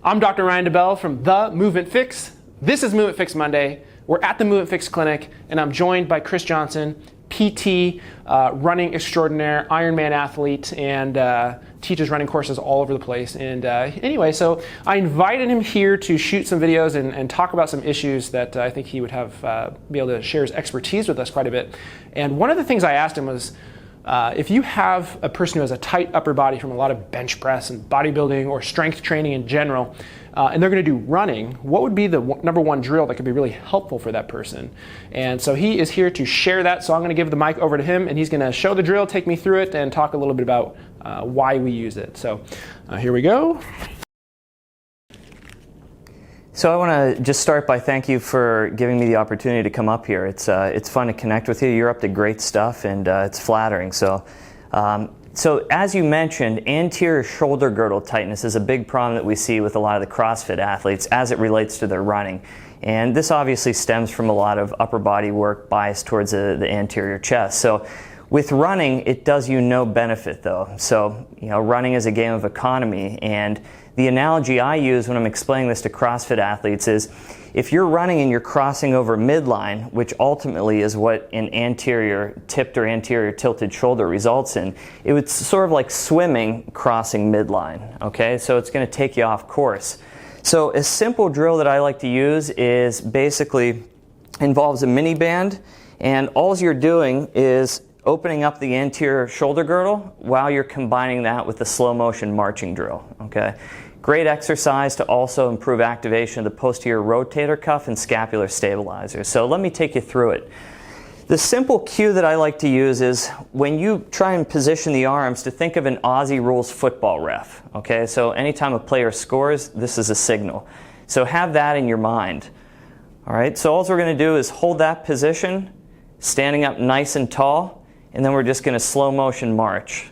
I'm Dr. Ryan DeBell from The Movement Fix. This is Movement Fix Monday. We're at the Movement Fix Clinic, and I'm joined by Chris Johnson, PT, running extraordinaire, Ironman athlete, and teaches running courses all over the place. And anyway, so I invited him here to shoot some videos and talk about some issues that I think he would be able to share his expertise with us quite a bit. And one of the things I asked him was, if you have a person who has a tight upper body from a lot of bench press and bodybuilding or strength training in general, and they're going to do running, what would be the number one drill that could be really helpful for that person? And so he is here to share that, so I'm going to give the mic over to him, and he's going to show the drill, take me through it, and talk a little bit about why we use it. So here we go. So I want to just start by thank you for giving me the opportunity to come up here. It's fun to connect with you. You're up to great stuff, and it's flattering. So as you mentioned, anterior shoulder girdle tightness is a big problem that we see with a lot of the CrossFit athletes as it relates to their running. And this obviously stems from a lot of upper body work biased towards the anterior chest. So with running, it does you no benefit though. So, running is a game of economy, and the analogy I use when I'm explaining this to CrossFit athletes is if you're running and you're crossing over midline, which ultimately is what an anterior tipped or anterior tilted shoulder results in, it would sort of like swimming crossing midline, okay? So it's going to take you off course. So a simple drill that I like to use is basically involves a mini band, and all you're doing is opening up the anterior shoulder girdle while you're combining that with the slow motion marching drill, okay? Great exercise to also improve activation of the posterior rotator cuff and scapular stabilizer. So let me take you through it. The simple cue that I like to use is when you try and position the arms to think of an Aussie rules football ref, okay? So anytime a player scores, this is a signal. So have that in your mind, all right? So all we're gonna do is hold that position, standing up nice and tall, and then we're just going to slow motion march.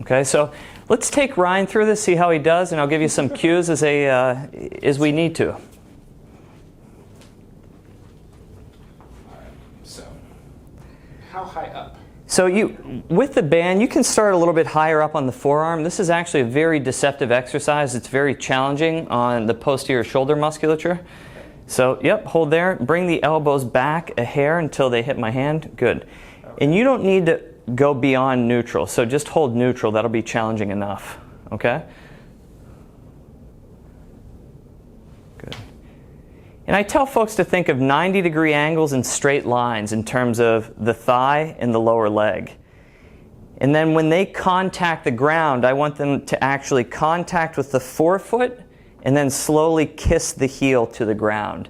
Okay, so let's take Ryan through this, see how he does, and I'll give you some cues as we need to. So, how high up? So with the band, you can start a little bit higher up on the forearm. This is actually a very deceptive exercise. It's very challenging on the posterior shoulder musculature. So, yep, hold there. Bring the elbows back a hair until they hit my hand. Good. Okay. And you don't need to go beyond neutral. So just hold neutral. That'll be challenging enough. Okay? Good. And I tell folks to think of 90-degree angles and straight lines in terms of the thigh and the lower leg. And then when they contact the ground, I want them to actually contact with the forefoot and then slowly kiss the heel to the ground.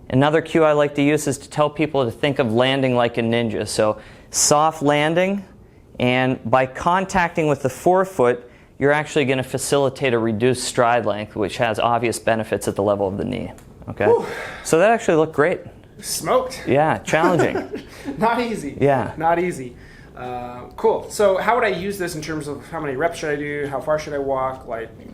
Another cue I like to use is to tell people to think of landing like a ninja. So soft landing, and by contacting with the forefoot, you're actually going to facilitate a reduced stride length, which has obvious benefits at the level of the knee. Okay, whew. So that actually looked great. Smoked. Yeah, challenging. Not easy. Yeah. Not easy. Cool. So how would I use this in terms of how many reps should I do? How far should I walk?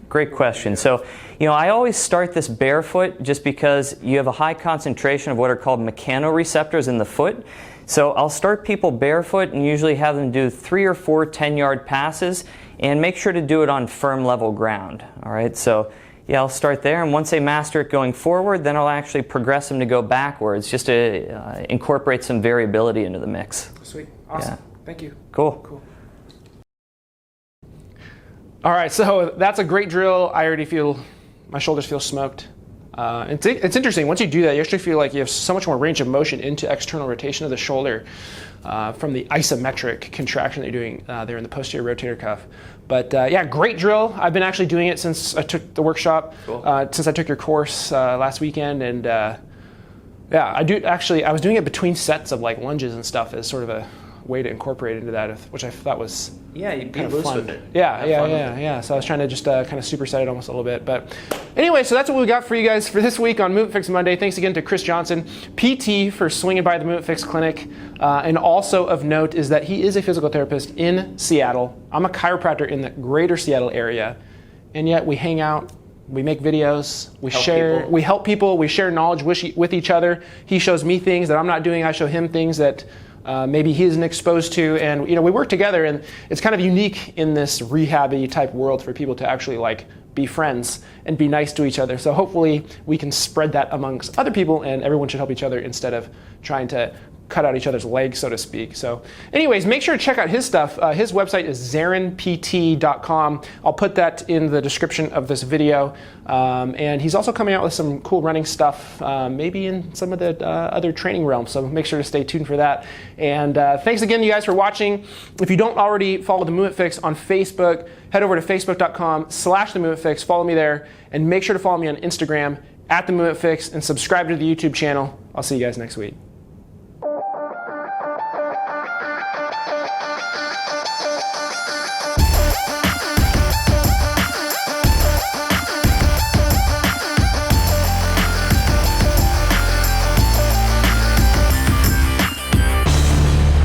Great question. So, I always start this barefoot just because you have a high concentration of what are called mechanoreceptors in the foot. So I'll start people barefoot and usually have them do 3 or 4 10-yard passes and make sure to do it on firm level ground. All right. So yeah, I'll start there, and once they master it going forward, then I'll actually progress them to go backwards just to incorporate some variability into the mix. Sweet. Awesome. Yeah. Thank you. Cool. All right, so that's a great drill. I already feel, my shoulders feel smoked. It's interesting, once you do that, you actually feel like you have so much more range of motion into external rotation of the shoulder from the isometric contraction that you're doing there in the posterior rotator cuff. But yeah, great drill. I've been actually doing it since I took the workshop, since I took your course last weekend, and yeah, I was doing it between sets of like lunges and stuff as sort of a way to incorporate into that, which I thought was you'd be loose with it. Yeah. So I was trying to just kind of superset it almost a little bit. But anyway, so that's what we got for you guys for this week on Movement Fix Monday. Thanks again to Chris Johnson, PT, for swinging by the Movement Fix Clinic. And also of note is that he is a physical therapist in Seattle. I'm a chiropractor in the greater Seattle area, and yet we hang out We make videos. We help people. We share knowledge with each other. He shows me things that I'm not doing. I show him things that maybe he isn't exposed to. And we work together. And it's kind of unique in this rehab-y type world for people to actually be friends and be nice to each other. So hopefully we can spread that amongst other people, and everyone should help each other instead of trying to cut out each other's legs, so to speak. So anyways, make sure to check out his stuff. His website is zarinpt.com. I'll put that in the description of this video. And he's also coming out with some cool running stuff, maybe in some of the other training realms. So make sure to stay tuned for that. And thanks again, you guys, for watching. If you don't already follow The Movement Fix on Facebook, head over to facebook.com/The Movement Fix. Follow me there. And make sure to follow me on Instagram @The Movement Fix, and subscribe to the YouTube channel. I'll see you guys next week.